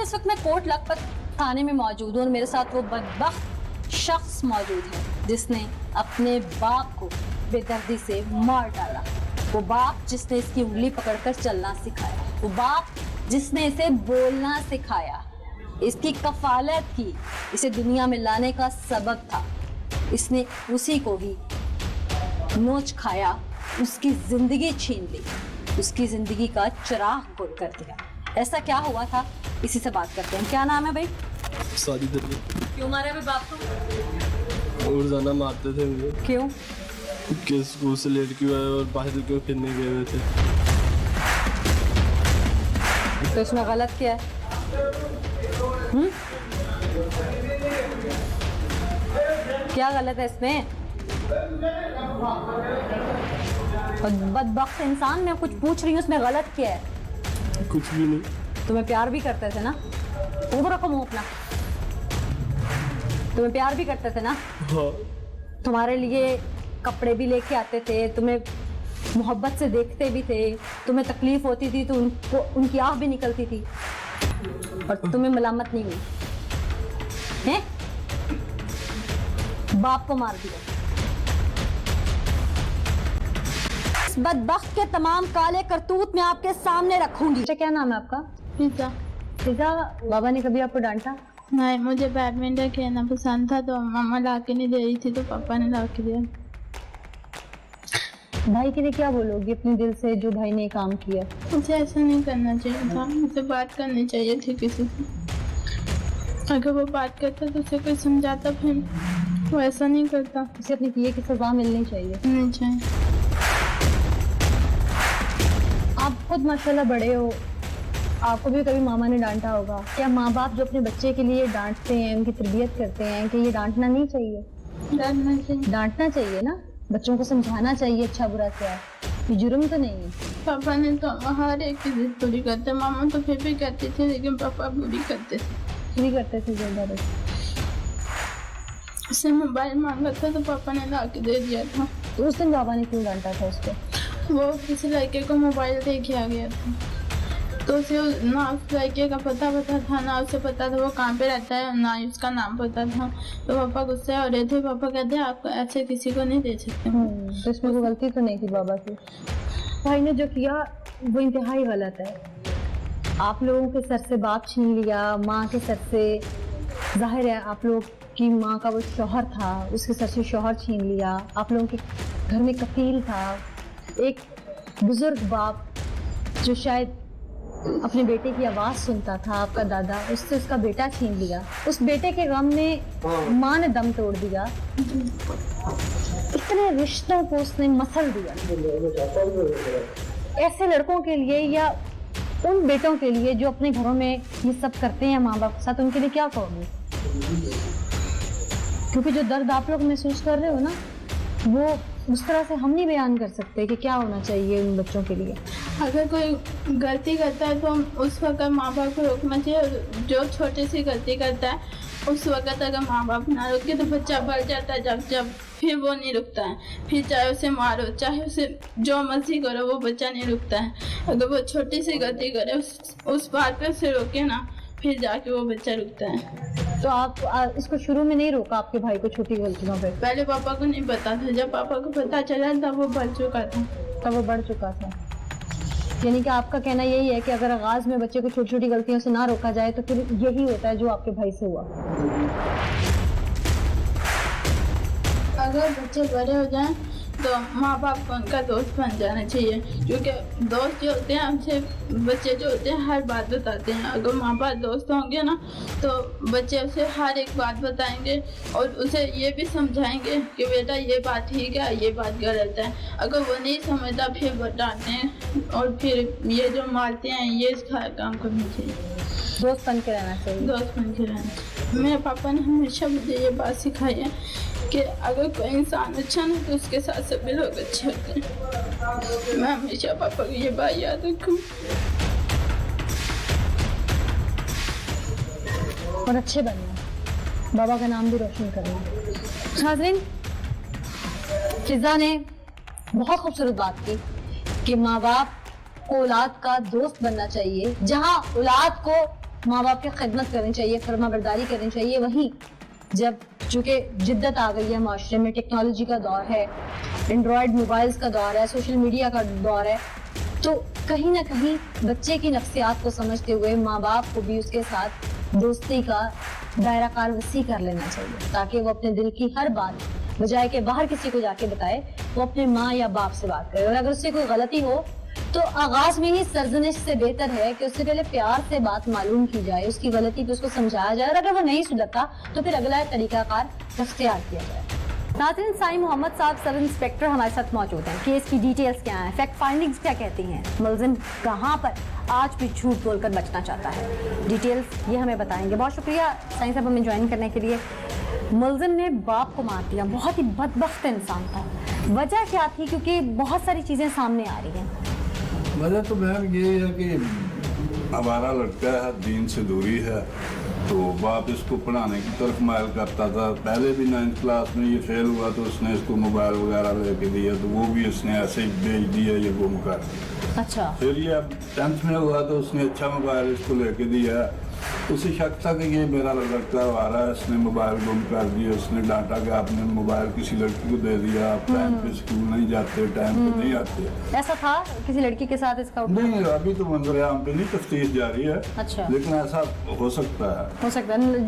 इस वक्त मैं कोट लखपत थाने में मौजूद हूँ और मेरे साथ वो बदबख्त शख्स मौजूद है जिसने अपने बाप को बेदर्दी से मार डाला। वो बाप जिसने इसकी उंगली पकड़कर चलना सिखाया, वो बाप जिसने इसे बोलना सिखाया, इसकी कफालत की, इसे दुनिया में लाने का सबब था। इसने उसी को ही नोच खाया, उसकी जिंदगी छीन ली, उसकी जिंदगी का चिराग गुल कर दिया। ऐसा क्या हुआ था, इसी से बात करते हैं। क्या नाम है भाई? शादी करके। क्यों मारे भाई बाप को? और जाना मारते थे मुझे। क्यों? कि स्कूल से लेट क्यों आए और बाहर क्यों फिरने गए हुए थे। तो इसमें गलत क्या है? क्या गलत है इसमें? बदबख्त इंसान, मैं कुछ पूछ रही हूँ, उसमें गलत क्या है? कुछ भी नहीं। तुम्हें प्यार भी करते थे ना? वो रखो मुंह अपना। तुम्हें प्यार भी करते थे ना? हाँ। तुम्हारे लिए कपड़े भी लेके आते थे, तुम्हें मोहब्बत से देखते भी थे, तुम्हें तकलीफ होती थी तो उनको उनकी आँख भी निकलती थी और तुम्हें मलामत नहीं हुई हैं? बाप को मार दिया। इस बदबख्त के तमाम काले करतूत मैं आपके सामने रखूंगी। क्या नाम है आपका? पिज़्ज़ा। पिज़्ज़ा, बाबा ने कभी आपको डांटा? नहीं, मुझे बैडमिंटन खेलना पसंद था तो मम्मा ला के नहीं दे रही थी तो पापा ने ला के दिया। भाई के लिए क्या बोलोगी अपने दिल से जो भाई ने काम किया? मुझे ऐसा नहीं करना चाहिए था, मुझे बात करनी चाहिए थी किसी से। अगर वो बात करता तो उसे कोई समझाता, फिर वो ऐसा नहीं करता। उसे अपने किए की सजा मिलनी चाहिए। नहीं चाहिए। आप खुद माशाल्लाह बड़े हो, आपको भी कभी मामा ने डांटा होगा। क्या माँ बाप जो अपने बच्चे के लिए डांटते हैं, उनकी तरबियत करते हैं, कि ये डांटना नहीं चाहिए? डांटना चाहिए। डांटना चाहिए ना, बच्चों को समझाना चाहिए अच्छा बुरा क्या है, ये जुर्म तो नहीं है। पापा ने तो हर एक की जिद पूरी करते, मामा तो फिर भी करती थी लेकिन पापा पूरी करते थे। नहीं करते थे ज़्यादा। उससे मोबाइल मांगा था तो पापा ने ला के दे दिया था। तो उस दिन बाबा ने क्यों डांटा था उसको? वो किसी लड़के को मोबाइल दे के आ गया था तो उसे ना उस लड़के का पता था, ना उसे पता था वो कहाँ पे रहता है, ना ही उसका नाम पता था। तो पापा गुस्से हो रहे थे। पापा कहते आप ऐसे किसी को नहीं दे सकते। तो इसमें कोई गलती तो नहीं थी बाबा की। भाई ने जो किया वो इंतहाई गलत है। आप लोगों के सर से बाप छीन लिया, माँ के सर से, जाहिर है आप लोग की माँ का वो शौहर था, उसके सर से शौहर छीन लिया। आप लोगों के घर में कफील था, एक बुजुर्ग बाप जो शायद अपने बेटे की आवाज़ सुनता था, आपका दादा, उससे उसका बेटा छीन लिया। उस बेटे के गम में माँ ने दम तोड़ दिया। इतने रिश्तों को उसने मसल दिया। ऐसे लड़कों के लिए या उन बेटों के लिए जो अपने घरों में ये सब करते हैं माँ बाप के साथ, उनके लिए क्या कहोगे? क्योंकि जो दर्द आप लोग महसूस कर रहे हो ना, वो उस तरह से हम नहीं बयान कर सकते कि क्या होना चाहिए उन बच्चों के लिए। अगर कोई गलती करता है तो उस वक्त माँ बाप को रोकना चाहिए। और जो छोटी सी गलती करता है उस वक्त अगर माँ बाप ना रोके तो बच्चा बढ़ जाता है, जब फिर वो नहीं रुकता है। फिर चाहे उसे मारो, चाहे उसे जो मर्जी करो, वो बच्चा नहीं रुकता है। अगर वो छोटी सी गलती करे उस बात पे उसे रोके ना, फिर जाके वो बच्चा रुकता है। तो आप इसको शुरू में नहीं रोका आपके भाई को छोटी गलतियों पे? पहले पापा को नहीं पता था, जब पापा को पता चला तब वो बढ़ चुका था। तब वो बढ़ चुका था। यानी कि आपका कहना यही है कि अगर आगाज में बच्चे को छोटी छोटी गलतियों से ना रोका जाए तो फिर यही होता है जो आपके भाई से हुआ। अगर बच्चे बड़े हो जाएं तो माँ बाप को उनका दोस्त बन जाना चाहिए, क्योंकि दोस्त जो होते हैं हमसे, बच्चे जो होते हैं हर बात बताते हैं। अगर माँ बाप दोस्त होंगे ना तो बच्चे उसे हर एक बात बताएंगे और उसे ये भी समझाएंगे कि बेटा ये बात ठीक है, ये बात गलत है। अगर वो नहीं समझता फिर बताते हैं और फिर ये जो मारते हैं, ये काम करना चाहिए। दोस्त बन के रहना चाहिए। दोस्त बन के रहना चाहिए। मेरे पापा ने हमेशा मुझे ये बात सिखाई है कि अगर कोई इंसान अच्छा ना तो उसके साथ सभी लोग अच्छे होते हैं। मैं हमेशा पापा की ये बात याद रखूँ। और अच्छे बनना, बाबा का नाम भी रोशन करना। नाज़रीन, फिजा ने बहुत खूबसूरत बात की कि माँ बाप को औलाद का दोस्त बनना चाहिए। जहाँ औलाद को माँ बाप की खिदमत करनी चाहिए, फर्मा बरदारी करनी चाहिए। वहीं जब चूंकि जिद्दत आ गई है माशरे में, टेक्नोलॉजी का दौर है, एंड्रॉयड मोबाइल्स का दौर है, सोशल मीडिया का दौर है, तो कहीं ना कहीं बच्चे की नफ्सियात को समझते हुए माँ बाप को भी उसके साथ दोस्ती का दायरा कार वसी कर लेना चाहिए, ताकि वो अपने दिल की हर बात बजाय के बाहर किसी को जाके बताए, वो अपने माँ या बाप से बात करे। और अगर उससे कोई गलती हो तो आगाज में ही सरजनिश से बेहतर है कि उससे पहले प्यार से बात मालूम की जाए, उसकी गलती पे उसको समझाया जाए, और अगर वो नहीं सुधरता तो फिर अगला तरीकाकार इख्तियार किया जाए। नाज़रीन, साईं मोहम्मद साहब सब इंस्पेक्टर हमारे साथ मौजूद हैं। केस की डिटेल्स क्या हैं, फैक्ट फाइंडिंग्स क्या कहती हैं, मुलजिम कहाँ पर आज भी झूठ बोलकर बचना चाहता है, डिटेल्स ये हमें बताएंगे। बहुत शुक्रिया साईं साहब हमें ज्वाइन करने के लिए। मुलजिम ने बाप को मार दिया, बहुत ही बदबख्त इंसान था, वजह क्या थी? क्योंकि बहुत सारी चीज़ें सामने आ रही हैं। वजह तो बहन ये है कि हमारा लड़का है, दीन से दूरी है, तो बाप इसको पढ़ाने की तरफ मायल करता था। पहले भी 9th क्लास में ये फेल हुआ तो उसने इसको मोबाइल वगैरह लेके दिया, तो वो भी इसने ऐसे ही बेच दिया ये गुम कर। अच्छा। फिर ये अब 10th में हुआ तो उसने अच्छा मोबाइल इसको लेके दिया। उसे शक था कि ये मेरा लड़का आ रहा है, इसने मोबाइल गुम कर दिया। उसने डांटा कि आपने मोबाइल किसी लड़की को दे दिया, आप टाइम पे स्कूल नहीं जाते, टाइम पे नहीं आते। ऐसा था किसी लड़की के साथ इसका? नहीं, अभी तो मंजर-ए-आम पे नहीं, तफ्तीश जारी है। अच्छा। लेकिन ऐसा हो सकता है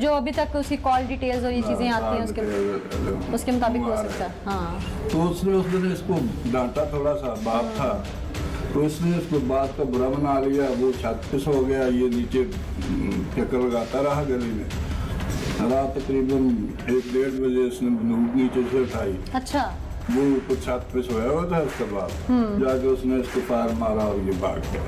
जो अभी तक उसकी कॉल डिटेल्स और ये चीजें आती हैं उसके मुताबिक हो सकता है। हाँ। तो उसने उस दिन इसको डांटा, थोड़ा सा बाप था, तो इसने उसको बात का बुरा बना लिया। वो छत पे सो गया, ये नीचे चक्कर लगाता रहा गली में। रात तकरीबन 1-1:30 बजे इसने बंदूक नीचे से उठाई। अच्छा। वो ऊपर छत पे सोया हुआ था, उसके बाद जाके उसने इसको फायर मारा और ये भाग गया।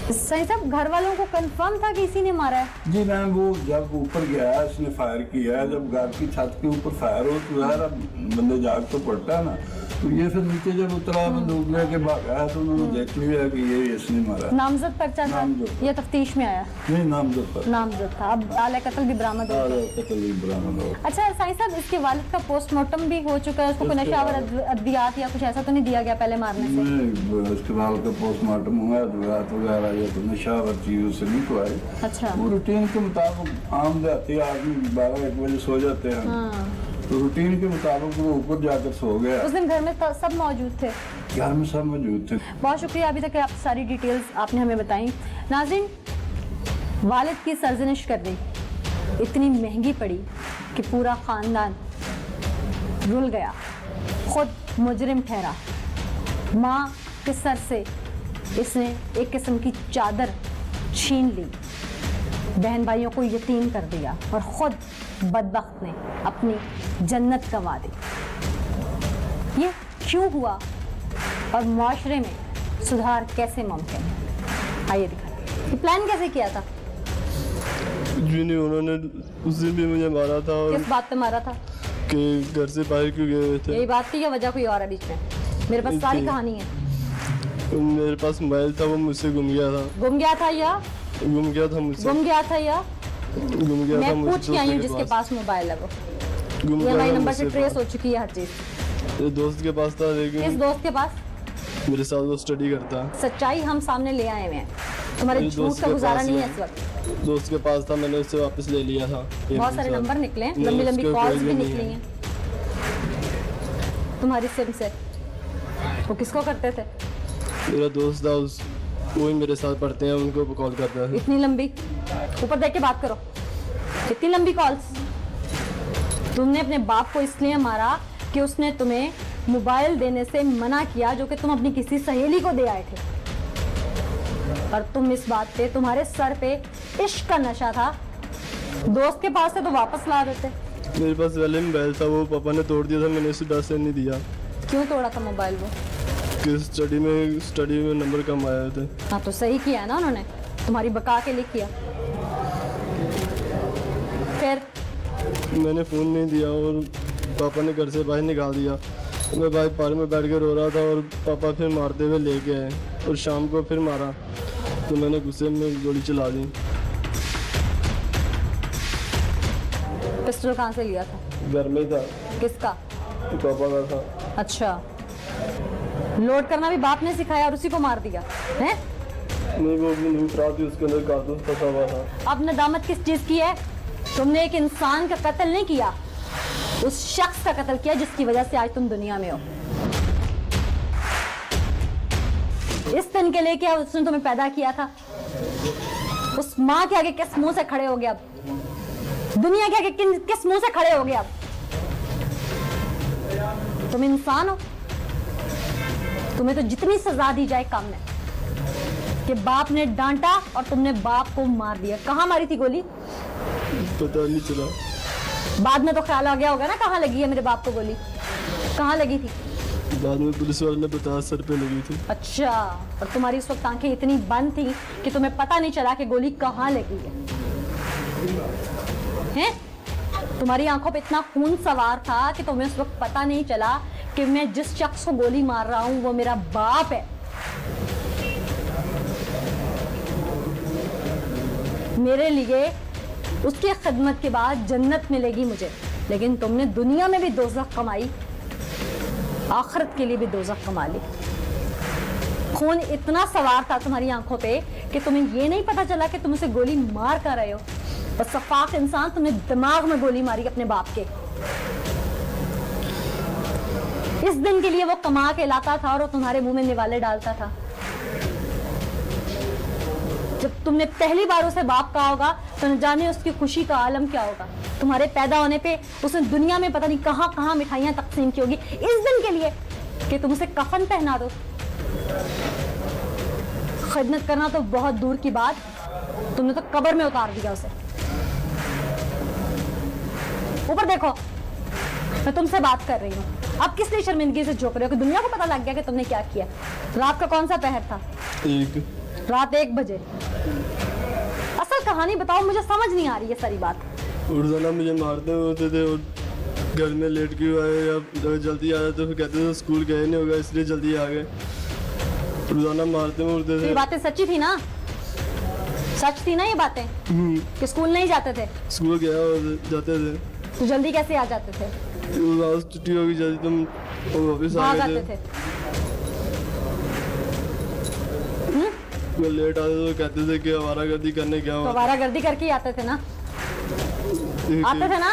सही साहब, घर वालों को कंफर्म था कि इसी ने मारा है? जी मैम, वो जब ऊपर गया इसने फायर किया है। जब घर की छत के ऊपर फायर हो तो यार बंदे जाग तो पड़ता है ना, तो ये फिर नीचे जब उतरा बंदूक लेके भागा है तो उन्होंने देख लिया कि ये इसने मारा। नामजद पर्चा था ये तफ्तीश में आया? नहीं, नामजद था। अब आले कत्ल भी बरामद हो। अच्छा साईं साहब, इसके वालिद का पोस्टमार्टम भी हो चुका है, उसको कोई नशा और अद्वियात या कुछ ऐसा तो नहीं दिया गया पहले मारने से? नहीं, उसके वालिद का पोस्टमार्टम हुआ, अद्वियात वगैरह या तो नशा और चीजों से नहीं को आई। अच्छा। वो रूटीन के मुताबिक आम देहाती आदमी 12-1 बजे सो जाते हैं, तो रूटीन के मुताबिक वो ऊपर जाकर सो गया। उस दिन घर में सब मौजूद थे? घर में सब मौजूद थे। बहुत शुक्रिया, अभी तक आप सारी डिटेल्स आपने हमें बताई। नाज़रीन, वालिद की सरजनिश कर दी इतनी महंगी पड़ी कि पूरा खानदान रुल गया, खुद मुजरिम ठहरा। माँ के सर से इसने एक किस्म की चादर छीन ली, बहन भाइयों को यतीम कर दिया, और खुद बदबख्त ने अपनी जन्नत गंवा दी। ये क्यों हुआ और माशरे में सुधार कैसे मुमकिन है, आइए दिखाएं। ये प्लान कैसे किया था? जी नहीं, उन्होंने उस दिन भी मुझे मारा था। और किस बात पे मारा था? कि घर से बाहर क्यों गए हुए थे? यही बात थी या वजह कोई और है बीच में? मेरे पास सारी कहानी है। मेरे पास मोबाइल था, वो मुझसे गुम गया था। गुम गया था या गुम गया था मुझसे? गुम गया था या गुम गया था। मैं पूछ के आई हूँ जिसके पास मोबाइल है वो। गुम ये हमारे गया नंबर से ट्रेस हो चुकी है हर चीज। ये दोस्त के पास था, लेकिन किस दोस्त के पास? मेरे साथ वो स्टडी करता है। सच्चाई हम सामने ले आए हुए हैं, तुम्हारे झूठ का गुजारा नहीं है इस वक्त। दोस्त के पास था, मैंने उससे वापस ले लिया था। बहुत सारे नंबर निकले, लंबी लंबी कॉल्स भी निकली हैं तुम्हारी सिम से। वो किसको करते थे? मेरा दोस्त था, वही मेरे साथ पढ़ते हैं, उनको कॉल करता है। इतनी लंबी? ऊपर देख के बात करो। इतनी लंबी कॉल्स? तुमने अपने बाप को इसलिए मारा कि उसने तुम्हें मोबाइल देने से मना किया, जो कि तुम अपनी किसी सहेली को दे आए थे, और तुम इस बात पे, तुम्हारे सर पे इश्क का नशा था। दोस्त के पास से तो वापस ला देते। मेरे पास पहले मोबाइल था, वो पापा ने तोड़ दिया था, मैंने उसे पैसे नहीं दिया। क्यों तोड़ा था मोबाइल वो? कि स्टडी में नंबर कम आए थे। हाँ, तो सही किया है ना उन्होंने, तुम्हारी बका के लिए किया। फिर मैंने फ़ोन नहीं दिया और पापा ने घर से बाहर निकाल दिया। मैं भाई पार्क में बैठ कर रो रहा था और पापा फिर मारते हुए लेके आए और शाम को फिर मारा, तो मैंने गुस्से में गोली चला दी। पिस्टल कहाँ से लिया था? घर में था। किसका? पापा का था। अच्छा, लोड करना भी बाप ने सिखाया और उसी को मार दिया है? नहीं, वो भी नहीं खराब थी, उसके अंदर कारतूस फंसा हुआ था। अब नदामत किस चीज की है? तुमने एक इंसान का कत्ल नहीं किया, उस शख्स का कत्ल किया जिसकी वजह से आज तुम दुनिया में हो। इस दिन के लिए क्या उसने तुम्हें पैदा किया था? उस माँ के आगे किस मुंह से खड़े हो गए? अब दुनिया के आगे किस मुंह से खड़े हो गए? अब तुम इंसान हो, तुम्हें तो जितनी सजा दी जाए कम है कि बाप ने डांटा और तुमने बाप को मार दिया। कहाँ मारी थी गोली? पता नहीं चला। बाद में तो ख्याल आ गया होगा ना कहाँ लगी है मेरे बाप को गोली? कहाँ लगी थी? बाद में पुलिस वाले ने बताया सर पे लगी थी। अच्छा, और तुम्हारी उस वक्त आंखें इतनी बंद थी कि तुम्हें पता नहीं चला कि गोली कहाँ लगी है? तुम्हारी आंखों पे इतना खून सवार था कि तुम्हें उस वक्त पता नहीं चला कि मैं जिस शख्स को गोली मार रहा हूं वो मेरा बाप है। मेरे लिए उसकी खिदमत के बाद जन्नत मिलेगी मुझे, लेकिन तुमने दुनिया में भी दोज़ख कमाई, आखिरत के लिए भी दोज़ख कमा ली। खून इतना सवार था तुम्हारी आंखों पे कि तुम्हें ये नहीं पता चला कि तुम उसे गोली मार कर रहे हो। और सफाक इंसान, तुमने दिमाग में गोली मारी अपने बाप के। इस दिन के लिए वो कमा के लाता था और वो तुम्हारे मुंह में निवाले डालता था। जब तुमने पहली बार उसे बाप कहा होगा तो न जाने उसकी खुशी का आलम क्या होगा। तुम्हारे पैदा होने पे उसने दुनिया में पता नहीं कहां कहां मिठाइयां तकसीम की होगी इस दिन के लिए कि तुम उसे कफन पहना दो। खिदमत करना तो बहुत दूर की बात, तुमने तो कब्र में उतार दिया उसे। ऊपर देखो, मैं तुमसे बात कर रही हूँ। अब किस लिए शर्मिंदगी से झोंक रहे हो कि दुनिया को पता लग गया कि तुमने क्या किया? रात का कौन सा पहर था? रात 1 बजे। असल कहानी बताओ, मुझे समझ नहीं आ रही है सारी बात। रोजाना मुझे मारते होते थे और घर में लेट क्यों आए या जल्दी आया तो फिर कहते थे स्कूल गए नहीं होगा इसलिए जल्दी आ गए। रोजाना मारते उड़ते थे। ये बातें सच्ची थी ना? सच थी ना ये बातें कि स्कूल नहीं जाते थे? स्कूल गया और जाते थे। तो जल्दी कैसे आ जाते थे? छुट्टी होगी जल्दी तुम वापस आ गए थे। लेट आते तो कहते थे कि आवारागर्दी करने क्या हुआ? आवारागर्दी करके ही आते थे ना? आते थे ना?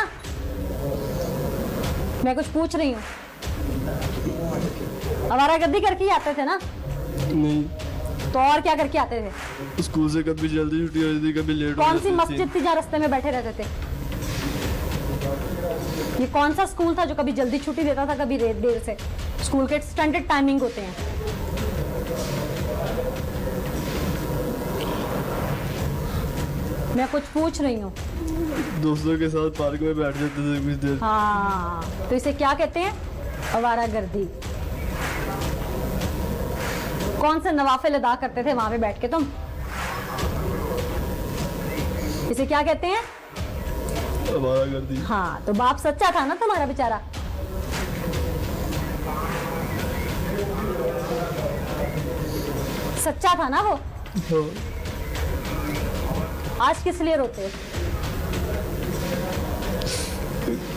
मैं कुछ पूछ रही हूँ। आवारागर्दी करके ही आते थे ना? नहीं। तो और क्या करके आते थे? स्कूल से कभी जल्दी छुट्टी होती थी, कभी लेट हो कौन सी जाती मस्जिद थी जहाँ रास्ते में बैठे रहते थे? ये कौन सा स्कूल था जो कभी जल्दी छुट्टी देता था, कभी देर से? स्कूल के स्टैंडर्ड टाइमिंग होते हैं। मैं कुछ पूछ रही हूँ। दोस्तों के साथ पार्क में बैठ जाते थे कुछ देर। हाँ, तो इसे क्या कहते हैं? आवारागर्दी। कौन से नवाफिल अदा करते थे वहां पे बैठ के तुम? इसे क्या कहते हैं? आवारागर्दी। हाँ, तो बाप सच्चा था ना तुम्हारा बेचारा? सच्चा था ना वो? हाँ। आज किस लिए रोते हो?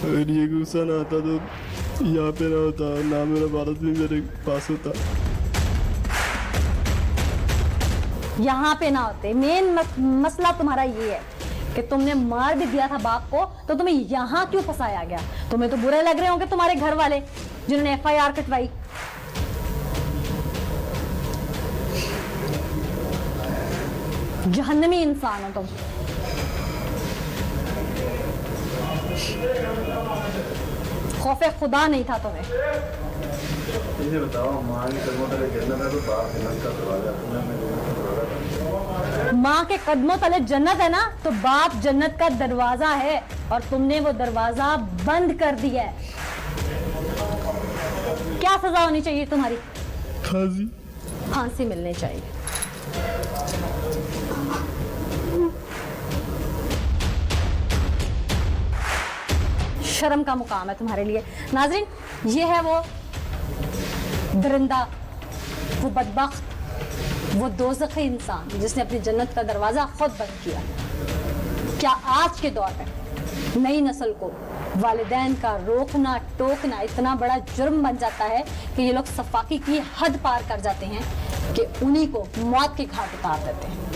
अगर ये गुस्सा ना आता तो यहाँ पे ना होता, ना मेरा भारत भी मेरे पास होता। यहाँ पे ना होते। मेन मसला तुम्हारा ये है कि तुमने मार भी दिया था बाप को, तो तुम्हें यहाँ क्यों फंसाया गया? तुम्हें तो बुरे लग रहे होंगे तुम्हारे घर वाले जिन्होंने FIR कटवाई। जहन्नमी इंसान हो तुम। खौफे खुदा नहीं था तुम्हें। ये बताओ, माँ के कदमों तले जन्नत है तो बाप जन्नत का दरवाजा। माँ के कदमों तले जन्नत है ना, तो बाप जन्नत का दरवाजा है और तुमने वो दरवाजा बंद कर दिया है। क्या सजा होनी चाहिए तुम्हारी? फांसी। फांसी मिलनी चाहिए। शर्म का मुकाम है तुम्हारे लिए। नाज़रीन, ये है वो दरिंदा, वो बदबख्त, वो दोज़खी इंसान जिसने अपनी जन्नत का दरवाज़ा खुद बंद किया। क्या आज के दौर में नई नस्ल को वालिदैन का रोकना टोकना इतना बड़ा जुर्म बन जाता है कि ये लोग सफाकी की हद पार कर जाते हैं कि उन्हीं को मौत के घाट उतार देते हैं।